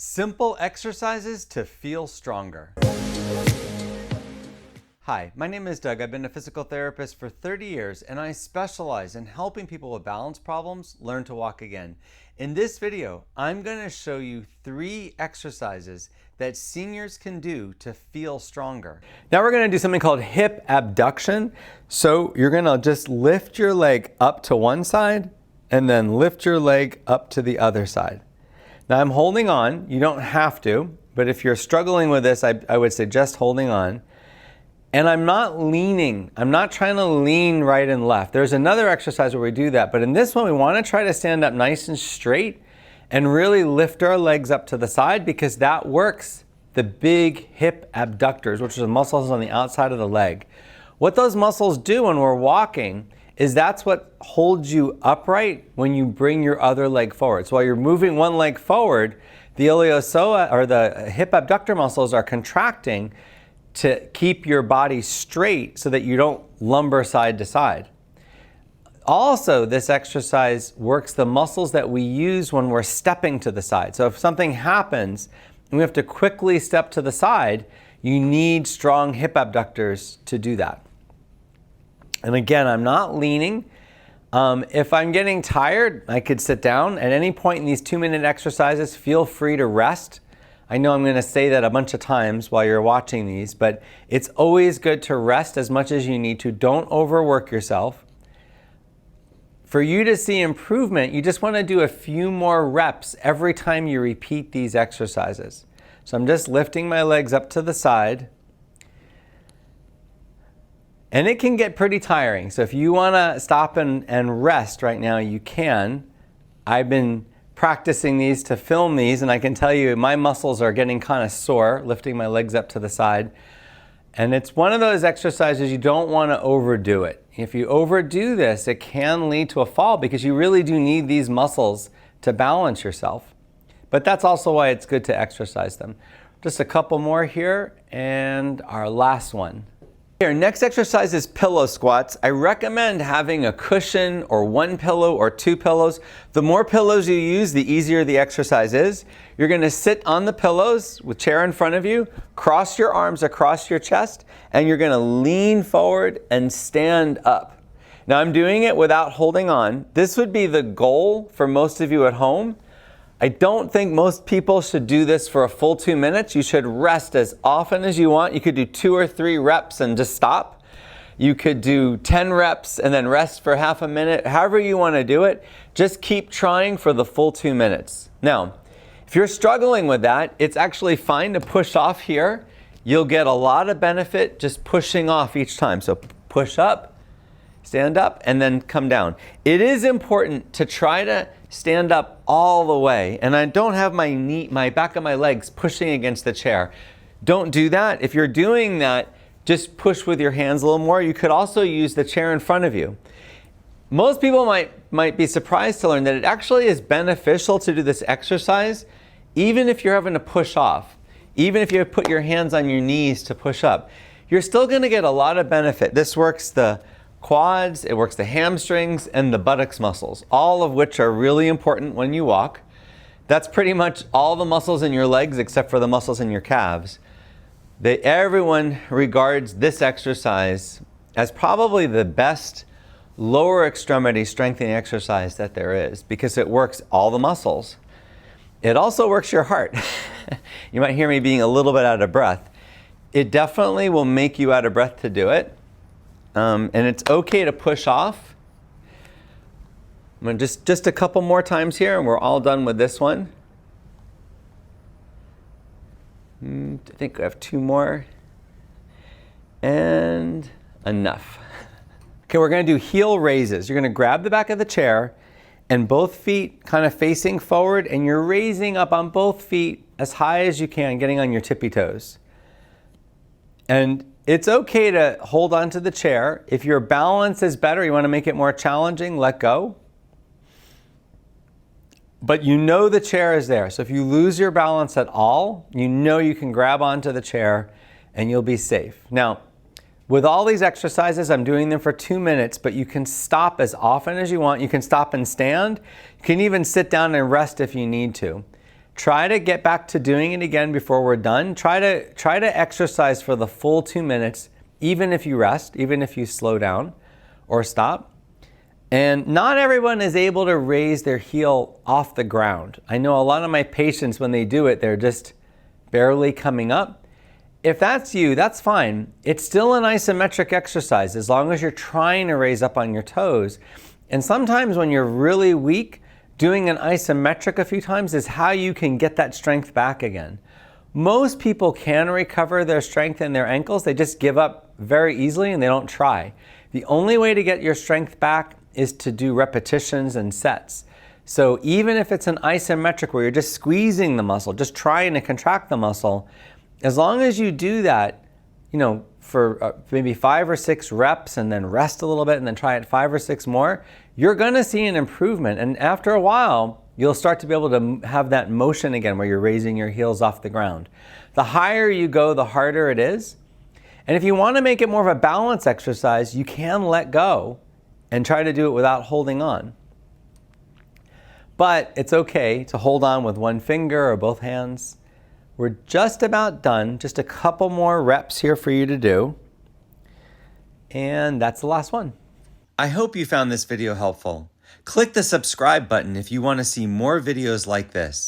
Simple exercises to feel stronger. Hi, my name is Doug. I've been a physical therapist for 30 years and I specialize in helping people with balance problems learn to walk again. In this video, I'm going to show you 3 exercises that seniors can do to feel stronger. Now we're going to do something called hip abduction. So you're going to just lift your leg up to one side and then lift your leg up to the other side. Now I'm holding on. You don't have to, but if you're struggling with this, I would suggest holding on. And I'm not leaning. I'm not trying to lean right and left. There's another exercise where we do that, but in this one we want to try to stand up nice and straight and really lift our legs up to the side because that works the big hip abductors, which are the muscles on the outside of the leg. What those muscles do when we're walking is that's what holds you upright when you bring your other leg forward. So while you're moving one leg forward, the iliopsoas or the hip abductor muscles are contracting to keep your body straight so that you don't lumber side to side. Also, this exercise works the muscles that we use when we're stepping to the side. So if something happens and we have to quickly step to the side, you need strong hip abductors to do that. And again, I'm not leaning. If I'm getting tired, I could sit down. At any point in these 2-minute exercises, feel free to rest. I know I'm going to say that a bunch of times while you're watching these, but it's always good to rest as much as you need to. Don't overwork yourself. For you to see improvement, you just want to do a few more reps every time you repeat these exercises. So I'm just lifting my legs up to the side. And it can get pretty tiring. So if you want to stop and rest right now, you can. I've been practicing these to film these, and I can tell you my muscles are getting kind of sore, lifting my legs up to the side. And it's one of those exercises you don't want to overdo it. If you overdo this, it can lead to a fall because you really do need these muscles to balance yourself. But that's also why it's good to exercise them. Just a couple more here, and our last one. Here, next exercise is pillow squats. I recommend having a cushion or 1 pillow or 2 pillows. The more pillows you use, the easier the exercise is. You're going to sit on the pillows with chair in front of you, cross your arms across your chest, and you're going to lean forward and stand up. Now I'm doing it without holding on. This would be the goal for most of you at home. I don't think most people should do this for a full 2 minutes. You should rest as often as you want. You could do 2 or 3 reps and just stop. You could do 10 reps and then rest for half a minute. However you want to do it, just keep trying for the full 2 minutes. Now, if you're struggling with that, it's actually fine to push off here. You'll get a lot of benefit just pushing off each time. So push up, stand up, and then come down. It is important to try to stand up all the way, and I don't have my back of my legs pushing against the chair. Don't do that. If you're doing that, just push with your hands a little more. You could also use the chair in front of you. Most people might be surprised to learn that it actually is beneficial to do this exercise even if you're having to push off. Even if you put your hands on your knees to push up, you're still going to get a lot of benefit. This works the quads, it works the hamstrings and the buttocks muscles, all of which are really important when you walk. That's pretty much all the muscles in your legs except for the muscles in your calves. Everyone regards this exercise as probably the best lower extremity strengthening exercise that there is because it works all the muscles. It also works your heart. You might hear me being a little bit out of breath. It definitely will make you out of breath to do it. And it's okay to push off. I'm going to just a couple more times here and we're all done with this one. I think I have 2 more. And enough. Okay, we're going to do heel raises. You're going to grab the back of the chair and both feet kind of facing forward, and you're raising up on both feet as high as you can, getting on your tippy toes. And it's okay to hold on to the chair. If your balance is better, you want to make it more challenging, let go. But you know the chair is there. So if you lose your balance at all, you know you can grab onto the chair and you'll be safe. Now, with all these exercises, I'm doing them for 2 minutes, but you can stop as often as you want. You can stop and stand. You can even sit down and rest if you need to. Try to get back to doing it again before we're done. Try to exercise for the full 2 minutes, even if you rest, even if you slow down or stop. And not everyone is able to raise their heel off the ground. I know a lot of my patients, when they do it, they're just barely coming up. If that's you, that's fine. It's still an isometric exercise as long as you're trying to raise up on your toes. And sometimes when you're really weak, doing an isometric a few times is how you can get that strength back again. Most people can recover their strength in their ankles. They just give up very easily and they don't try. The only way to get your strength back is to do repetitions and sets. So even if it's an isometric where you're just squeezing the muscle, just trying to contract the muscle, as long as you do that, for maybe 5 or 6 reps and then rest a little bit and then try it 5 or 6 more, you're going to see an improvement. And after a while, you'll start to be able to have that motion again where you're raising your heels off the ground. The higher you go, the harder it is. And if you want to make it more of a balance exercise, you can let go and try to do it without holding on. But it's okay to hold on with one finger or both hands. We're just about done. Just a couple more reps here for you to do. And that's the last one. I hope you found this video helpful. Click the subscribe button if you want to see more videos like this.